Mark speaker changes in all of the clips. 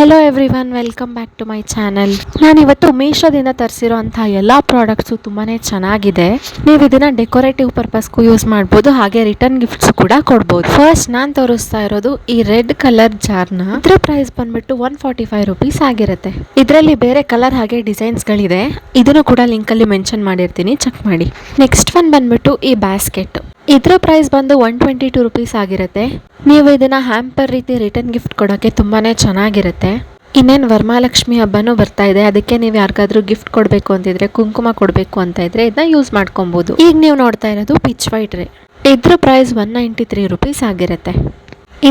Speaker 1: Hello everyone, welcome back to my channel. ನಾನಿವತ್ತು ಮೀಶೋದಿಂದ ತರಿಸಿರೋಂಥ ಎಲ್ಲ ಪ್ರಾಡಕ್ಟ್ಸು ತುಂಬಾ ಚೆನ್ನಾಗಿದೆ. ನೀವು ಇದನ್ನು ಡೆಕೋರೇಟಿವ್ ಪರ್ಪಸ್ಗೂ ಯೂಸ್ ಮಾಡ್ಬೋದು, ಹಾಗೆ ರಿಟರ್ನ್ ಗಿಫ್ಟ್ಸ್ ಕೂಡ ಕೊಡ್ಬೋದು. ಫಸ್ಟ್ ನಾನು ತೋರಿಸ್ತಾ ಇರೋದು ಈ ರೆಡ್ ಕಲರ್ ಜಾರ್ನ. ಇದ್ರ ಪ್ರೈಸ್ ಬಂದ್ಬಿಟ್ಟು 145 ರುಪೀಸ್ ಆಗಿರುತ್ತೆ. ಇದರಲ್ಲಿ ಬೇರೆ ಕಲರ್ ಹಾಗೆ ಡಿಸೈನ್ಸ್ಗಳಿದೆ, ಇದನ್ನು ಕೂಡ ಲಿಂಕಲ್ಲಿ ಮೆನ್ಷನ್ ಮಾಡಿರ್ತೀನಿ, ಚೆಕ್ ಮಾಡಿ. ನೆಕ್ಸ್ಟ್ ಒನ್ ಬಂದ್ಬಿಟ್ಟು ಈ ಬ್ಯಾಸ್ಕೆಟ್. ಇದ್ರ ಪ್ರೈಸ್ ಬಂದು 122 ರುಪೀಸ್ ಆಗಿರುತ್ತೆ. ನೀವು ಇದನ್ನ ಹ್ಯಾಂಪರ್ ರೀತಿ ರಿಟರ್ನ್ ಗಿಫ್ಟ್ ಕೊಡೋಕ್ಕೆ ತುಂಬಾನೇ ಚೆನ್ನಾಗಿರುತ್ತೆ. ಇನ್ನೇನು ವರಮಹಾಲಕ್ಷ್ಮಿ ಹಬ್ಬನೂ ಬರ್ತಾ ಇದೆ, ಅದಕ್ಕೆ ನೀವು ಯಾರಿಗಾದ್ರೂ ಗಿಫ್ಟ್ ಕೊಡಬೇಕು ಅಂತಿದ್ರೆ, ಕುಂಕುಮ ಕೊಡಬೇಕು ಅಂತ ಇದ್ರೆ ಇದನ್ನ ಯೂಸ್ ಮಾಡ್ಕೊಬೋದು. ಈಗ ನೀವು ನೋಡ್ತಾ ಇರೋದು ಪಿಚ್ ವೈಟ್ ರೇ. ಇದ್ರ ಪ್ರೈಸ್ 193 ರುಪೀಸ್ ಆಗಿರುತ್ತೆ.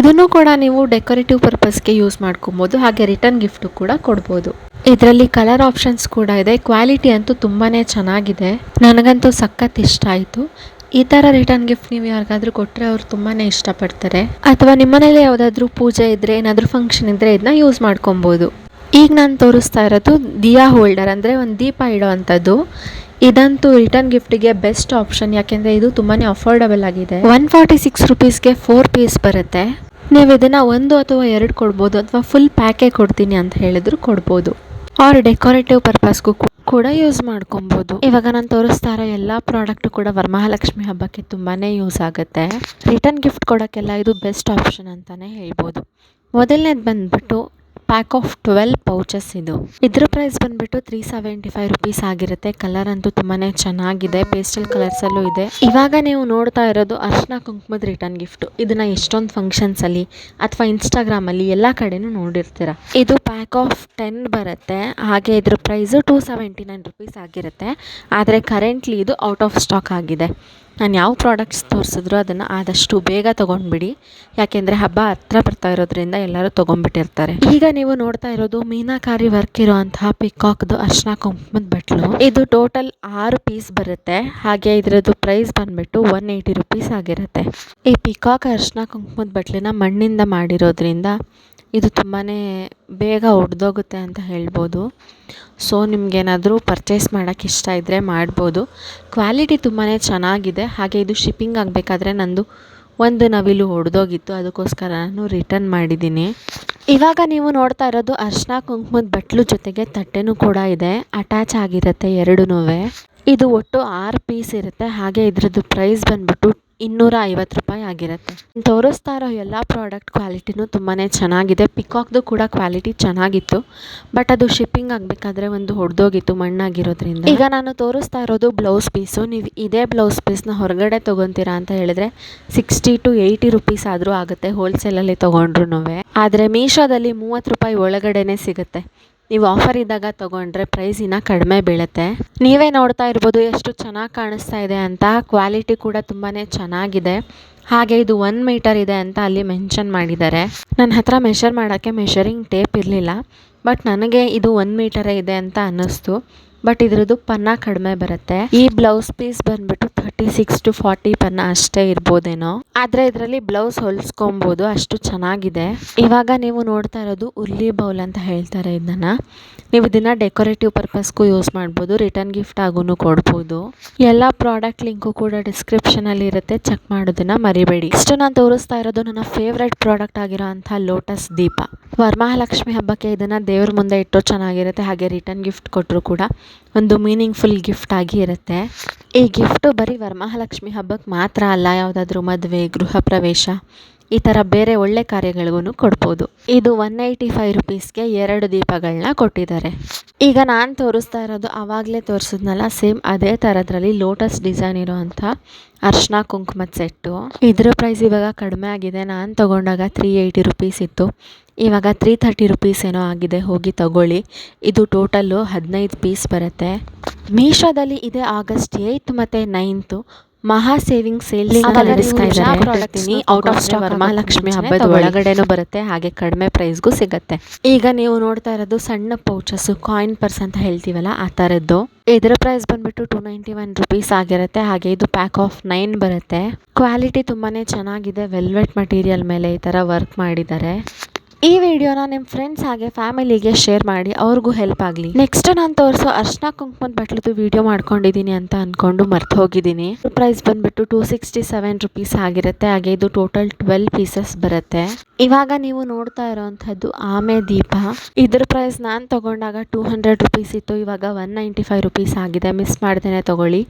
Speaker 1: ಇದನ್ನು ಕೂಡ ನೀವು ಡೆಕೋರೇಟಿವ್ ಪರ್ಪಸ್ಗೆ ಯೂಸ್ ಮಾಡ್ಕೊಬೋದು, ಹಾಗೆ ರಿಟರ್ನ್ ಗಿಫ್ಟು ಕೂಡ ಕೊಡ್ಬೋದು. ಇದರಲ್ಲಿ ಕಲರ್ ಆಪ್ಷನ್ಸ್ ಕೂಡ ಇದೆ. ಕ್ವಾಲಿಟಿ ಅಂತೂ ತುಂಬಾ ಚೆನ್ನಾಗಿದೆ, ನನಗಂತೂ ಸಖತ್ ಇಷ್ಟ ಆಯಿತು. ಈ ಥರ ರಿಟರ್ನ್ ಗಿಫ್ಟ್ ನೀವು ಯಾರಿಗಾದ್ರೂ ಕೊಟ್ಟರೆ ಅವ್ರು ತುಂಬಾ ಇಷ್ಟಪಡ್ತಾರೆ. ಅಥವಾ ನಿಮ್ಮನೇಲಿ ಯಾವುದಾದ್ರೂ ಪೂಜೆ ಇದ್ದರೆ, ಏನಾದರೂ ಫಂಕ್ಷನ್ ಇದ್ದರೆ ಇದನ್ನ ಯೂಸ್ ಮಾಡ್ಕೊಬೋದು. ಈಗ ನಾನು ತೋರಿಸ್ತಾ ಇರೋದು ದಿಯಾ ಹೋಲ್ಡರ್, ಅಂದರೆ ಒಂದು ದೀಪ ಇಡೋ ಅಂಥದ್ದು. ಇದಂತೂ ರಿಟರ್ನ್ ಗಿಫ್ಟಿಗೆ ಬೆಸ್ಟ್ ಆಪ್ಷನ್, ಯಾಕೆಂದರೆ ಇದು ತುಂಬಾ ಅಫೋರ್ಡಬಲ್ ಆಗಿದೆ. 146 ರುಪೀಸ್ಗೆ 4 ಪೀಸ್ ಬರುತ್ತೆ. ನೀವು ಇದನ್ನು 1 ಅಥವಾ 2 ಕೊಡ್ಬೋದು, ಅಥವಾ ಫುಲ್ ಪ್ಯಾಕೇ ಕೊಡ್ತೀನಿ ಅಂತ ಹೇಳಿದ್ರು ಕೊಡ್ಬೋದು. ಆರ್ ಡೆಕೋರೇಟಿವ್ ಪರ್ಪಸ್ಗೂ ಕೂಡ ಯೂಸ್ ಮಾಡ್ಕೊಬೋದು. ಇವಾಗ ನಾನು ತೋರಿಸ್ತಾ ಇರೋ ಎಲ್ಲ ಪ್ರಾಡಕ್ಟು ಕೂಡ ವರಮಹಾಲಕ್ಷ್ಮಿ ಹಬ್ಬಕ್ಕೆ ತುಂಬಾ ಯೂಸ್ ಆಗುತ್ತೆ. ರಿಟರ್ನ್ ಗಿಫ್ಟ್ ಕೊಡೋಕ್ಕೆಲ್ಲ ಇದು ಬೆಸ್ಟ್ ಆಪ್ಷನ್ ಅಂತಲೇ ಹೇಳ್ಬೋದು. ಮೊದಲನೇದು ಬಂದ್ಬಿಟ್ಟು ಪ್ಯಾಕ್ ಆಫ್ 12 ಪೌಚಸ್. ಇದ್ರ ಪ್ರೈಸ್ ಬಂದ್ಬಿಟ್ಟು 375 ರುಪೀಸ್ ಆಗಿರುತ್ತೆ. ಕಲರ್ ಅಂತೂ ತುಂಬಾ ಚೆನ್ನಾಗಿದೆ, ಪೇಸ್ಟಲ್ ಕಲರ್ಸಲ್ಲೂ ಇದೆ. ಇವಾಗ ನೀವು ನೋಡ್ತಾ ಇರೋದು ಅರ್ಶಿನ ಕುಂಕುಮದ ರಿಟರ್ನ್ ಗಿಫ್ಟ್. ಇದನ್ನ ಎಷ್ಟೊಂದು ಫಂಕ್ಷನ್ಸಲ್ಲಿ ಅಥವಾ ಇನ್ಸ್ಟಾಗ್ರಾಮಲ್ಲಿ ಎಲ್ಲ ಕಡೆನೂ ನೋಡಿರ್ತೀರ. ಇದು ಪ್ಯಾಕ್ ಆಫ್ 10 ಬರುತ್ತೆ, ಹಾಗೆ ಇದ್ರ ಪ್ರೈಸು 279 ರುಪೀಸ್ ಆಗಿರುತ್ತೆ. ಆದರೆ ಕರೆಂಟ್ಲಿ ಇದು ಔಟ್ ಆಫ್ ಸ್ಟಾಕ್ ಆಗಿದೆ. ನಾನು ಯಾವ ಪ್ರಾಡಕ್ಟ್ಸ್ ತೋರಿಸಿದ್ರು ಅದನ್ನು ಆದಷ್ಟು ಬೇಗ ತೊಗೊಂಡ್ಬಿಡಿ, ಯಾಕೆಂದರೆ ಹಬ್ಬ ಹತ್ರ ಬರ್ತಾ ಇರೋದ್ರಿಂದ ಎಲ್ಲರೂ ತೊಗೊಂಡ್ಬಿಟ್ಟಿರ್ತಾರೆ. ಈಗ ನೀವು ನೋಡ್ತಾ ಇರೋದು ಮೀನಾಕಾರಿ ವರ್ಕ್ ಇರೋಂತಹ ಪಿಕಾಕ್ದು ಅರ್ಶಿನ ಕುಂಕುಮದ ಬಟ್ಲು. ಇದು ಟೋಟಲ್ 6 ಪೀಸ್ ಬರುತ್ತೆ, ಹಾಗೆ ಇದರದ್ದು ಪ್ರೈಸ್ ಬಂದ್ಬಿಟ್ಟು 180 ರುಪೀಸ್ ಆಗಿರುತ್ತೆ. ಈ ಪಿಕಾಕ್ ಅರ್ಶಿನ ಕುಂಕುಮದ ಬಟ್ಲಿನ ಮಣ್ಣಿಂದ ಮಾಡಿರೋದ್ರಿಂದ ಇದು ತುಂಬಾ ಬೇಗ ಒಡೆದೋಗುತ್ತೆ ಅಂತ ಹೇಳ್ಬೋದು. ಸೊ ನಿಮಗೇನಾದರೂ ಪರ್ಚೇಸ್ ಮಾಡೋಕ್ಕೆ ಇಷ್ಟ ಇದ್ದರೆ ಮಾಡ್ಬೋದು. ಕ್ವಾಲಿಟಿ ತುಂಬಾ ಚೆನ್ನಾಗಿದೆ. ಹಾಗೆ ಇದು ಶಿಪ್ಪಿಂಗ್ ಆಗಬೇಕಾದ್ರೆ ನಂದು ಒಂದು ನವಿಲು ಒಡೆದೋಗಿತ್ತು, ಅದಕ್ಕೋಸ್ಕರ ನಾನು ರಿಟರ್ನ್ ಮಾಡಿದ್ದೀನಿ. ಇವಾಗ ನೀವು ನೋಡ್ತಾ ಇರೋದು ಅರ್ಶಿನ ಕುಂಕುಮದ ಬಟ್ಲು ಜೊತೆಗೆ ತಟ್ಟೆನೂ ಕೂಡ ಇದೆ, ಅಟ್ಯಾಚ್ ಆಗಿರುತ್ತೆ ಎರಡೂ. ಇದು ಒಟ್ಟು 6 ಪೀಸ್ ಇರುತ್ತೆ. ಹಾಗೆ ಇದರದ್ದು ಪ್ರೈಸ್ ಬಂದ್ಬಿಟ್ಟು 250 ರೂಪಾಯಿ ಆಗಿರುತ್ತೆ. ತೋರಿಸ್ತಾ ಇರೋ ಎಲ್ಲ ಪ್ರಾಡಕ್ಟ್ ಕ್ವಾಲಿಟಿನೂ ತುಂಬಾ ಚೆನ್ನಾಗಿದೆ. ಪಿಕಾಕ್ದು ಕೂಡ ಕ್ವಾಲಿಟಿ ಚೆನ್ನಾಗಿತ್ತು, ಬಟ್ ಅದು ಶಿಪ್ಪಿಂಗ್ ಆಗಬೇಕಾದ್ರೆ ಒಂದು ಹೊಡೆದೋಗಿತ್ತು ಮಣ್ಣಾಗಿರೋದ್ರಿಂದ. ಈಗ ನಾನು ತೋರಿಸ್ತಾ ಇರೋದು ಬ್ಲೌಸ್ ಪೀಸು. ನೀವು ಇದೇ ಬ್ಲೌಸ್ ಪೀಸ್ನ ಹೊರಗಡೆ ತೊಗೊತೀರಾ ಅಂತ ಹೇಳಿದ್ರೆ 60 to 80 ರುಪೀಸ್ ಆದರೂ ಆಗುತ್ತೆ ಹೋಲ್ಸೇಲಲ್ಲಿ ತೊಗೊಂಡ್ರು. ಆದರೆ ಮೀಶೋದಲ್ಲಿ 30 ರೂಪಾಯಿ ಒಳಗಡೆನೇ ಸಿಗುತ್ತೆ. ನೀವು ಆಫರ್ ಇದ್ದಾಗ ತೊಗೊಂಡ್ರೆ ಪ್ರೈಸ್ ಇನ್ನೂ ಕಡಿಮೆ ಬೀಳುತ್ತೆ. ನೀವೇ ನೋಡ್ತಾ ಇರ್ಬೋದು ಎಷ್ಟು ಚೆನ್ನಾಗಿ ಕಾಣಿಸ್ತಾ ಇದೆ ಅಂತ. ಕ್ವಾಲಿಟಿ ಕೂಡ ತುಂಬಾ ಚೆನ್ನಾಗಿದೆ. ಹಾಗೆ ಇದು 1 ಮೀಟರ್ ಇದೆ ಅಂತ ಅಲ್ಲಿ ಮೆನ್ಷನ್ ಮಾಡಿದ್ದಾರೆ. ನನ್ನ ಹತ್ರ ಮೆಷರ್ ಮಾಡೋಕ್ಕೆ ಮೆಷರಿಂಗ್ ಟೇಪ್ ಇರಲಿಲ್ಲ, ಬಟ್ ನನಗೆ ಇದು 1 ಮೀಟರೇ ಇದೆ ಅಂತ ಅನ್ನಿಸ್ತು. ಬಟ್ ಇದ್ರದ್ದು ಪನ್ನ ಕಡಿಮೆ ಬರುತ್ತೆ. ಈ ಬ್ಲೌಸ್ ಪೀಸ್ ಬಂದ್ಬಿಟ್ಟು 36 to 40 ಪನ್ನ ಅಷ್ಟೇ ಇರ್ಬೋದೇನೋ, ಆದರೆ ಇದರಲ್ಲಿ ಬ್ಲೌಸ್ ಹೊಲಿಸ್ಕೊಬೋದು, ಅಷ್ಟು ಚೆನ್ನಾಗಿದೆ. ಇವಾಗ ನೀವು ನೋಡ್ತಾ ಇರೋದು ಉರ್ಲಿ ಬೌಲ್ ಅಂತ ಹೇಳ್ತಾರೆ. ಇದನ್ನ ನೀವು ಇದನ್ನ ಡೆಕೋರೇಟಿವ್ ಪರ್ಪಸ್ಗೂ ಯೂಸ್ ಮಾಡ್ಬೋದು, ರಿಟರ್ನ್ ಗಿಫ್ಟ್ ಆಗೂ ಕೊಡ್ಬೋದು. ಎಲ್ಲ ಪ್ರಾಡಕ್ಟ್ ಲಿಂಕು ಕೂಡ ಡಿಸ್ಕ್ರಿಪ್ಷನಲ್ಲಿ ಇರುತ್ತೆ, ಚೆಕ್ ಮಾಡೋದನ್ನ ಮರಿಬೇಡಿ. ಇಷ್ಟು ನಾನು ತೋರಿಸ್ತಾ ಇರೋದು ನನ್ನ ಫೇವ್ರೆಟ್ ಪ್ರಾಡಕ್ಟ್ ಆಗಿರೋ ಅಂಥ ಲೋಟಸ್ ದೀಪ. ವರಮಹಾಲಕ್ಷ್ಮಿ ಹಬ್ಬಕ್ಕೆ ಇದನ್ನು ದೇವ್ರ ಮುಂದೆ ಇಟ್ಟು ಚೆನ್ನಾಗಿರುತ್ತೆ, ಹಾಗೆ ರಿಟರ್ನ್ ಗಿಫ್ಟ್ ಕೊಟ್ಟರು ಕೂಡ ಒಂದು ಮೀನಿಂಗ್ಫುಲ್ ಗಿಫ್ಟ್ ಆಗಿ ಇರುತ್ತೆ. ಈ ಗಿಫ್ಟು ಬರೀ ವರಮಹಾಲಕ್ಷ್ಮಿ ಹಬ್ಬಕ್ಕೆ ಮಾತ್ರ ಅಲ್ಲ, ಯಾವುದಾದ್ರೂ ಮದುವೆ, ಗೃಹ ಪ್ರವೇಶ, ಈ ಥರ ಬೇರೆ ಒಳ್ಳೆ ಕಾರ್ಯಗಳಿಗೂ ಕೊಡ್ಬೋದು. ಇದು 185 ರುಪೀಸ್ಗೆ 2 ದೀಪಗಳನ್ನ ಕೊಟ್ಟಿದ್ದಾರೆ. ಈಗ ನಾನು ತೋರಿಸ್ತಾ ಇರೋದು ಆವಾಗಲೇ ತೋರಿಸಿದ್ನಲ್ಲ, ಸೇಮ್ ಅದೇ ಥರದ್ರಲ್ಲಿ ಲೋಟಸ್ ಡಿಸೈನ್ ಇರೋ ಅಂಥ ಅರ್ಶಿನ ಕುಂಕುಮದ ಸೆಟ್ಟು. ಇದರ ಪ್ರೈಸ್ ಇವಾಗ ಕಡಿಮೆ ಆಗಿದೆ. ನಾನು ತೊಗೊಂಡಾಗ 380 ರುಪೀಸ್ ಇತ್ತು, ಇವಾಗ 330 ರುಪೀಸ್ ಏನೋ ಆಗಿದೆ, ಹೋಗಿ ತಗೊಳ್ಳಿ. ಇದು ಟೋಟಲ್ಲು 15 ಪೀಸ್ ಬರುತ್ತೆ. ಮೀಶೋದಲ್ಲಿ ಇದೆ ಆಗಸ್ಟ್ 8 ಮತ್ತು 9 ಮಹಾ saving sales out of stock. Varamahalakshmi ಹಬ್ಬದ ಒಳಗಡೆನೂ ಬರುತ್ತೆ, ಹಾಗೆ ಕಡಿಮೆ ಪ್ರೈಸ್ಗೂ ಸಿಗುತ್ತೆ. ಈಗ ನೀವು ನೋಡ್ತಾ ಇರೋದು ಸಣ್ಣ ಪೌಚಸ್ಸು, ಕಾಯಿನ್ ಪರ್ಸ್ ಅಂತ ಹೇಳ್ತೀವಲ್ಲ ಆ ಥರದ್ದು. ಇದರ ಪ್ರೈಸ್ ಬಂದ್ಬಿಟ್ಟು 291 ರುಪೀಸ್ ಆಗಿರುತ್ತೆ. ಹಾಗೆ ಇದು ಪ್ಯಾಕ್ ಆಫ್ 9 ಬರುತ್ತೆ. ಕ್ವಾಲಿಟಿ ತುಂಬಾ ಚೆನ್ನಾಗಿದೆ, ವೆಲ್ವೆಟ್ ಮಟೀರಿಯಲ್ ಮೇಲೆ ಈ ಥರ ವರ್ಕ್ ಮಾಡಿದ್ದಾರೆ. ಈ ವಿಡಿಯೋನ ನಿಮ್ಮ ಫ್ರೆಂಡ್ಸ್ ಹಾಗೆ ಫ್ಯಾಮಿಲಿಗೆ ಶೇರ್ ಮಾಡಿ, ಅವ್ರಿಗೂ ಹೆಲ್ಪ್ ಆಗಲಿ. ನೆಕ್ಸ್ಟ್ ನಾನು ತೋರಿಸೋ ಅರ್ಶಿನ ಕುಂಕುಮದ ಬಟ್ಲದ್ದು ವಿಡಿಯೋ ಮಾಡ್ಕೊಂಡಿದ್ದೀನಿ ಅಂತ ಅಂದ್ಕೊಂಡು ಮರ್ತು ಹೋಗಿದ್ದೀನಿ. ಪ್ರೈಸ್ ಬಂದ್ಬಿಟ್ಟು 267 ರುಪೀಸ್ ಆಗಿರುತ್ತೆ. ಹಾಗೆ ಇದು ಟೋಟಲ್ 12 ಪೀಸಸ್ ಬರುತ್ತೆ. ಇವಾಗ ನೀವು ನೋಡ್ತಾ ಇರೋವಂಥದ್ದು ಆಮೆ ದೀಪ. ಇದ್ರ ಪ್ರೈಸ್ ನಾನು ತಗೊಂಡಾಗ 200 ರುಪೀಸ್ ಇತ್ತು. ಇವಾಗ 195 ರುಪೀಸ್ ಆಗಿದೆ. ಮಿಸ್ ಮಾಡ್ದೇನೆ ತಗೊಳ್ಳಿ.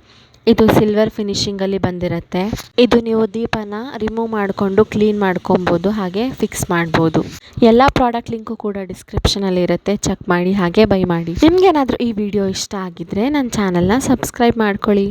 Speaker 1: ಇದು ಸಿಲ್ವರ್ ಫಿನಿಶಿಂಗಲ್ಲಿ ಬಂದಿರುತ್ತೆ. ಇದು ನೀವು ದೀಪನ ರಿಮೂವ್ ಮಾಡಿಕೊಂಡು ಕ್ಲೀನ್ ಮಾಡ್ಕೊಬೋದು, ಹಾಗೆ ಫಿಕ್ಸ್ ಮಾಡ್ಬೋದು. ಎಲ್ಲ ಪ್ರಾಡಕ್ಟ್ ಲಿಂಕು ಕೂಡ ಡಿಸ್ಕ್ರಿಪ್ಷನಲ್ಲಿ ಇರುತ್ತೆ, ಚೆಕ್ ಮಾಡಿ ಹಾಗೆ ಬೈ ಮಾಡಿ. ನಿಮ್ಗೇನಾದರೂ ಈ ವಿಡಿಯೋ ಇಷ್ಟ ಆಗಿದ್ರೆ ನನ್ನ ಚಾನಲ್ನ ಸಬ್ಸ್ಕ್ರೈಬ್ ಮಾಡ್ಕೊಳ್ಳಿ.